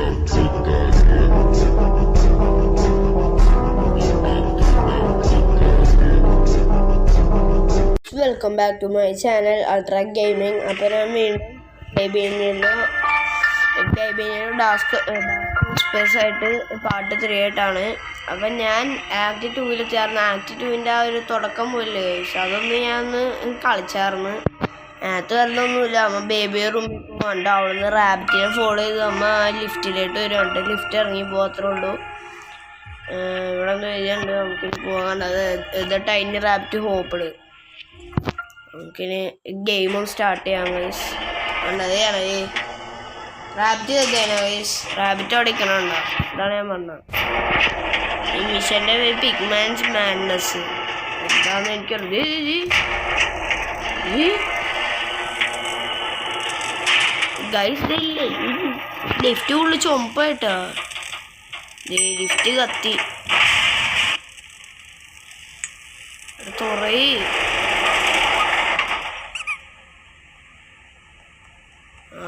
Welcome back to my channel Ultra Gaming. അപ്പോൾ ഞാൻ വീണ്ടും ഗെയിമിങ്ങിന് ടാസ്ക് സ്പേസ് ആയിട്ട് പാർട്ട് 3 ആയിട്ടാണ്. അപ്പം ഞാൻ ആക്ട് 2 ചേർന്ന് ആക്ട് 2 ആ ഒരു തുടക്കം പോലെ അതൊന്ന് ഞാൻ കളിച്ചായിരുന്നു. അതിനകത്ത് വരണമൊന്നുമില്ല. അമ്മ ബേബി റൂമിൽ പോകണ്ട, അവിടെ നിന്ന് റാബിറ്റിനെ ഫോളോ ചെയ്ത് അമ്മ ലിഫ്റ്റിലേക്ക് വരുന്നുണ്ട്. ലിഫ്റ്റ് ഇറങ്ങി പോകത്രേ ഉള്ളൂ. ഇവിടെ ഒന്ന് എഴുതിയുണ്ട് നമുക്കിനി പോകാൻ. അത് ടൈനി റാബിറ്റ് ഹോപ്പിഡ്. നമുക്കിനി ഗെയിമും സ്റ്റാർട്ട് ചെയ്യാം ഗൈസ്. അതേയാണ് റാബിറ്റ് തന്നെയാണ് ഗൈസ്. റാബിറ്റ് ഓടിക്കണുണ്ടോ? ഇതാണ് ഞാൻ പറഞ്ഞത്. ഈ മിഷൻ്റെ പിഗ്മാൻസ് മാഡ്നസ് എന്താണെന്ന് എനിക്കറിയാം. ഗൈസ് ലിഫ്റ്റ് ഉള്ളിൽ ചുമപ്പായിട്ടാ. ലിഫ്റ്റ് കത്തി തുറയി.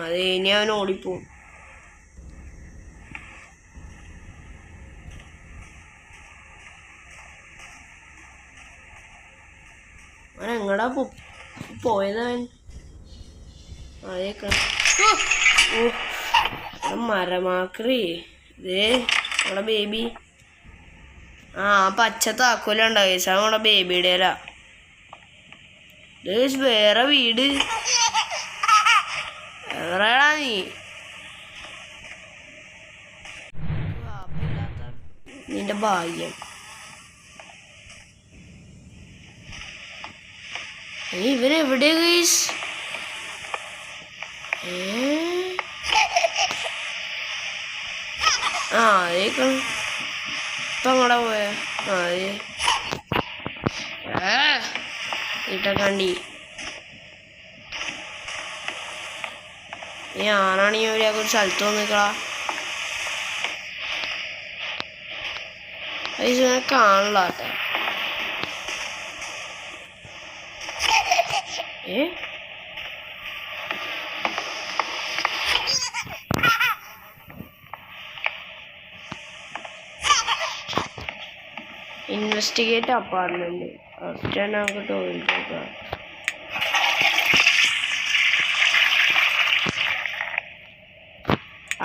അതെ, ഇനി അവൻ ഓടിപ്പോവും. അവൻ എങ്ങടാ പോയതവൻ? അതേക്ക മരമാക്രി. ഇതേ നമ്മുടെ ബേബി. പച്ച താക്കോലുണ്ടാവും കേസ്. അത് നമ്മുടെ ബേബിയുടെ വേറെ വീട്. എവിടെയാടാ നീ? നിന്റെ ഭാഗ്യം. ഇവനെവിടെയാ ഗൈസ്? അതേക്കണം ഇപ്പൊ അങ്ങടെ പോയ ഇട്ടക്കണ്ടി. ഞാനാണെങ്കിൽ ഒരാൾക്ക് ഒരു സ്ഥലത്ത് വന്നിക്കളാ. കാണില്ല കേട്ടോ. Investigate apartment. ഫസ്റ്റ് നമുക്ക് ടോയ്ലറ്റ് നോക്കാം.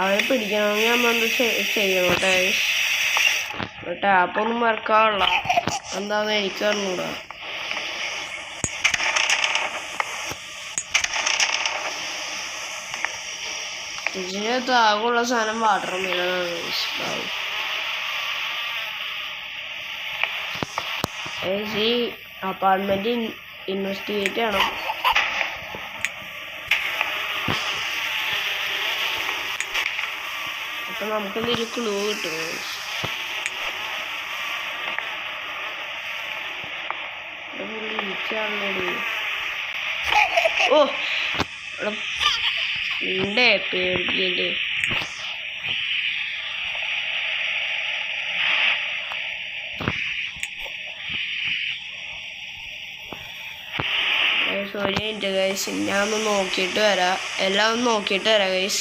അവനെ പിടിക്കണമെങ്കിൽ നമ്മളെന്ത് ചെയ്യണം കേട്ടോ. ടാപ്പൊന്നും മറക്കാനുള്ള എന്താന്ന് എനിക്ക് അറിഞ്ഞൂടാ. ഇതിനകത്ത് ആകെയുള്ള സാധനം വാട്ടർ മെലനാണ്. ഈ അപ്പാർട്ട്മെന്റ് ഇൻവെസ്റ്റിഗേറ്റ് ചെയ്യണം. അപ്പൊ നമുക്ക് എന്തെങ്കിലും ക്ലൂ കിട്ടും. പേടിക്കല്ലേ. സോറി എൻ്റെ ഗൈസ്, ഞാൻ ഒന്ന് നോക്കിയിട്ട് വരാം. എല്ലാം ഒന്ന് നോക്കിയിട്ട് വരാം ഗൈസ്.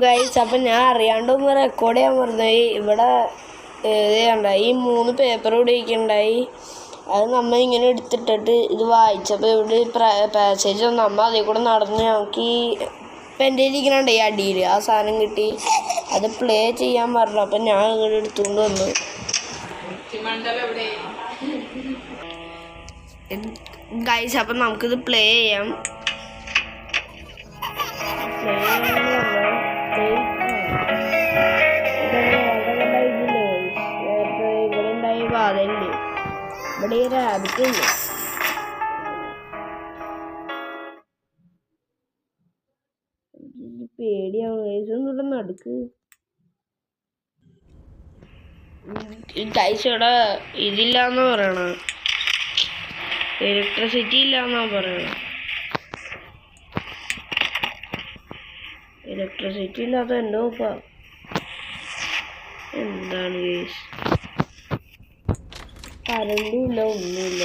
ഗൈസ് അപ്പം ഞാൻ അറിയാണ്ടൊന്ന് റെക്കോർഡ് ചെയ്യാൻ പറഞ്ഞായി. ഇവിടെ ഉണ്ടായി 3 പേപ്പർ ഇവിടെ ഇരിക്കുന്നുണ്ടായി. അത് നമ്മൾ ഇങ്ങനെ എടുത്തിട്ടിട്ട് ഇത് വായിച്ചപ്പോൾ ഇവിടെ പാസേജ് വന്നു. നമ്മൾ അതിൽ കൂടെ നടന്ന് ഞങ്ങൾക്ക് ഈ പെൻ്റെ ഇരിക്കണുണ്ട് ഈ അടിയിൽ ആ സാധനം കിട്ടി. അത് പ്ലേ ചെയ്യാൻ പറഞ്ഞു. അപ്പം ഞാൻ ഇങ്ങോട്ട് എടുത്തുകൊണ്ട് വന്നു. ഗൈസ് അപ്പം നമുക്കിത് പ്ലേ ചെയ്യാം. ഇവിടെ ഈ റാബിറ്റ് ഉണ്ട്. പേടിയാവും ഗൈസ്. ഒന്നുകൂടെ നടക്ക് ഗൈസ്. ഇവിടെ ഇതില്ലാന്നാ പറയണ, ഇലക്ട്രിസിറ്റി ഇല്ലാന്നാ പറയണ. ഇലക്ട്രിസിറ്റി ഇല്ലാത്ത എന്തോ എന്താണ് ഗൈസ്? കറണ്ടും ഇല്ല, ഒന്നുമില്ല.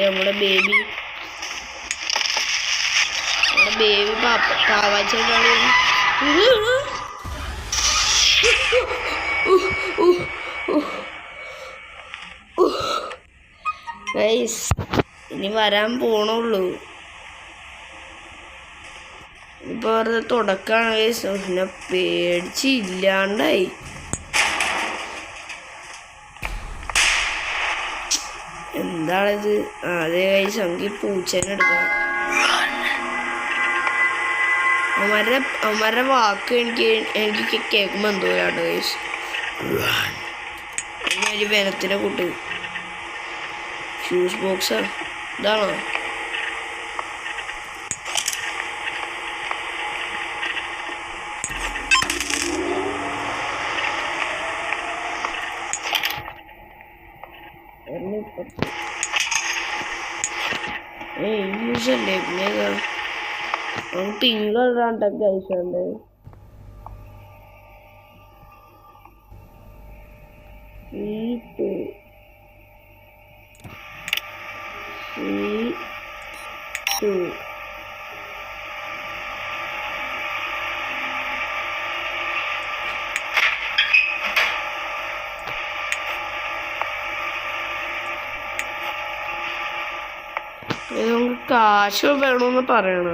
നമ്മുടെ ബേബി ബേബി പാവാച്ചാണ്. ഇനി വരാൻ പോണുള്ളൂ. ഇപ്പൊ വെറുതെ തുടക്കാണ് ഗൈസ്. പിന്നെ പേടിച്ചില്ലാണ്ടായി. എന്താണിത്? അതെ ഗൈസ്, നമുക്ക് പൂച്ചേനെ എടുക്കാം. അവന്മാരുടെ വാക്ക് എനിക്ക് കേൾക്കുമ്പോൾ എന്തോ കേട്ടോ ഗൈസ്. ഒരു വനത്തിനെ കൂട്ട് ഫ്യൂസ് ബോക്സാ. ഇതാണോ? യൂസല്ലേ പിന്നെ പിങ്ക് കളറാണ്ടൊക്കെ അയച്ചുണ്ട്. നമുക്ക് കാശ് വേണമെന്ന് പറയണ.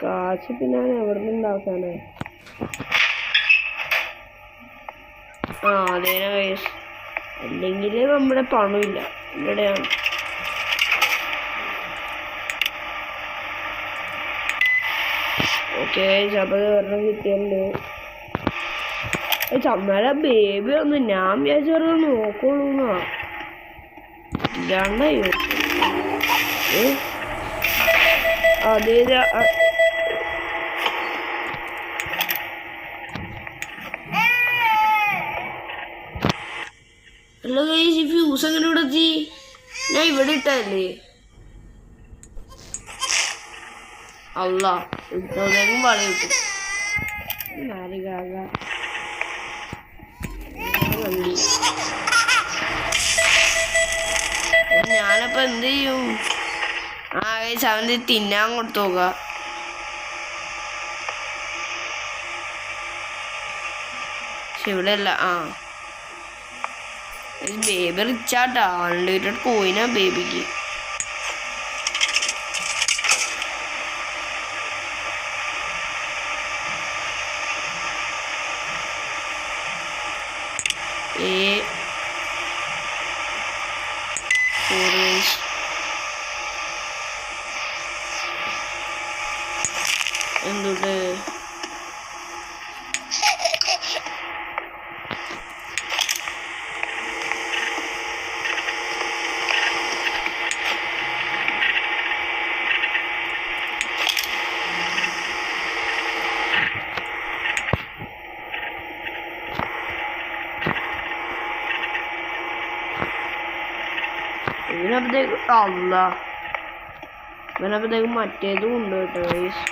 കാശ് പിന്നെ എവിടെ നിന്നുണ്ടാക്കാനാ? അതേനെ വയസ്സ്. അല്ലെങ്കിൽ നമ്മുടെ പണമില്ല. ഇവിടെയാണ്. ഓക്കെ, അപ്പോൾ ഒരെണ്ണം കിട്ടിയല്ലോ. ചമ്മല ബേബി ഒന്ന് ഞാൻ വിചാരിച്ചു പറഞ്ഞ നോക്കുള്ളൂന്നാ. ഇല്ലാണ്ടായോ? അതേ ഹലോ ഗൈസ്, ഈ ഫ്യൂസ് എങ്ങനെ ഇവിടെ എത്തി? ഞാൻ ഇവിടെ ഇട്ടല്ലേ. അല്ല ഇട്ടോടേക്കും വള കിട്ടും. ഞാനപ്പോ എന്ത് ചെയ്യും? ഗൈസ്, അവന് തിന്നാൻ കൊടുത്തു നോക്ക. പക്ഷെ ഇവിടെ അല്ല. ബേബി റിച്ചാട്ടാ. 100 കോയിനാ ബേബിക്ക്. എന്തുണ്ട്? ഇവനപ്പത്തേക്ക് അല്ല, ഇവനപ്പത്തേക്ക് മറ്റേതും ഉണ്ട് കേട്ടോ ഗൈസ്.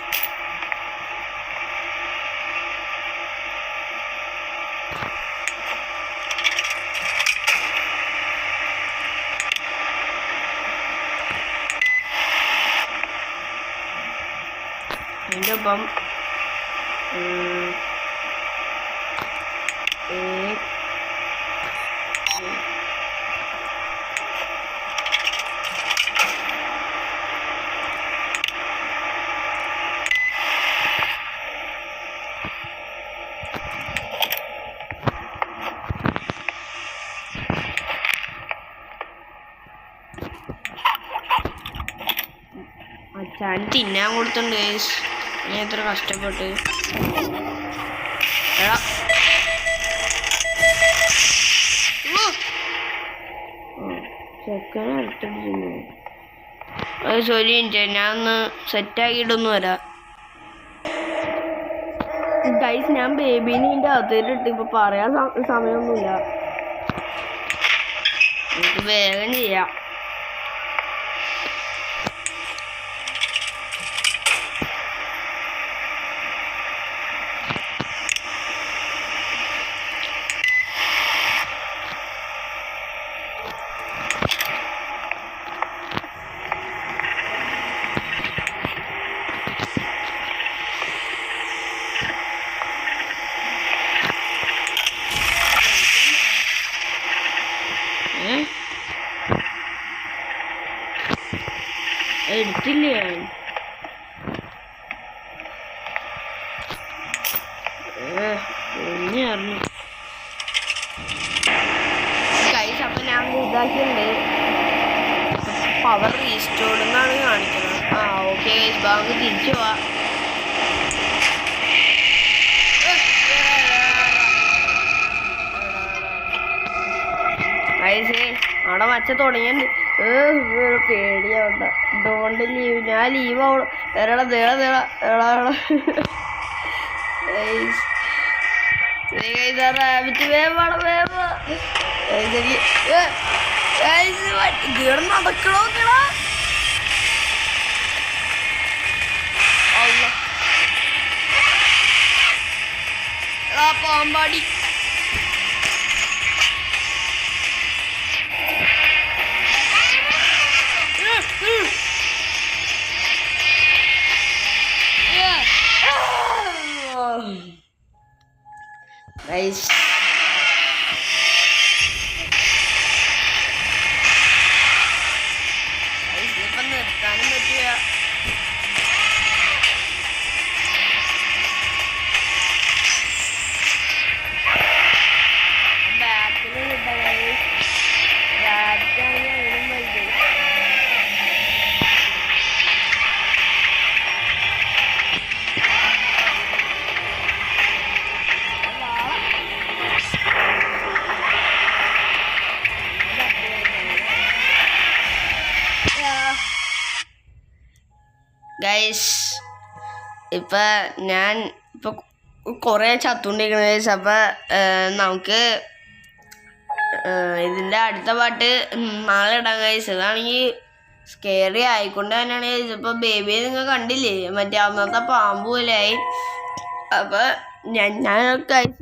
അതിൻ്റെ ഒപ്പം അച്ഛൻ തിന്നാൻ കൊടുത്തിട്ടുണ്ട് ഗൈസ്. ഞാൻ എത്ര കഷ്ടപ്പെട്ട്. ചെക്കനെ അടുത്തടിച്ചു. അത് സോറി, ഞാൻ ഒന്ന് സെറ്റാക്കിയിട്ടൊന്നും വരാം ഗൈസ്. ഞാൻ ബേബീനെ ഇതിൻ്റെ അകത്തേലിട്ട് ഇപ്പൊ പറയാൻ സമയമൊന്നുമില്ല. നമുക്ക് വേഗം ചെയ്യാം. എടുത്തില്ല ഞാൻ. അറിഞ്ഞു ഗൈസ്. അപ്പം ഞാൻ ഇതാക്കിയിട്ടുണ്ട്. പവർ റീസ്റ്റോർഡ് എന്നാണ് കാണിക്കുന്നത്. ഓക്കെ ഗൈസ്, ബാങ്ക് തിരിച്ചു പോവാ. ഗൈസ് അവിടെ വച്ച തുടങ്ങിയുണ്ട്. പേടിയാവണ്ട. Don't leave. ഞാൻ ലീവ് ആവണം. വേറെ റാബിറ്റ് വേവാണ്. ഇവിടെ നടക്കണോ പാമ്പാടി. Guys, ഇപ്പം നിർത്താനും പറ്റില്ല. ബാക്കിൽ ബാറ്റാണെങ്കിൽ അതിനും വലുത്. ഗൈസ് ഞാൻ കുറേ ചത്തുകൊണ്ടിരിക്കണ ഗൈസ്. നമുക്ക് ഇതിൻ്റെ അടുത്ത പാട്ട് നാളെ ഇടാം ഗൈസ്. ഇതാണെങ്കിൽ സ്കെയറി ആയിക്കൊണ്ട് തന്നെയാണ് ഗൈസ്. ബേബിയെ നിങ്ങൾ കണ്ടില്ലേ, മറ്റേ അന്നത്തെ പാമ്പ് പോലെയായി.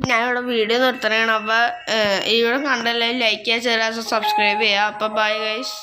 ഞാനിവിടെ വീഡിയോ നിർത്തണേണ്. ഇവിടെ കണ്ടല്ലേ ലൈക്ക് ചെയ്യുക, സബ്സ്ക്രൈബ് ചെയ്യുക. Bye guys.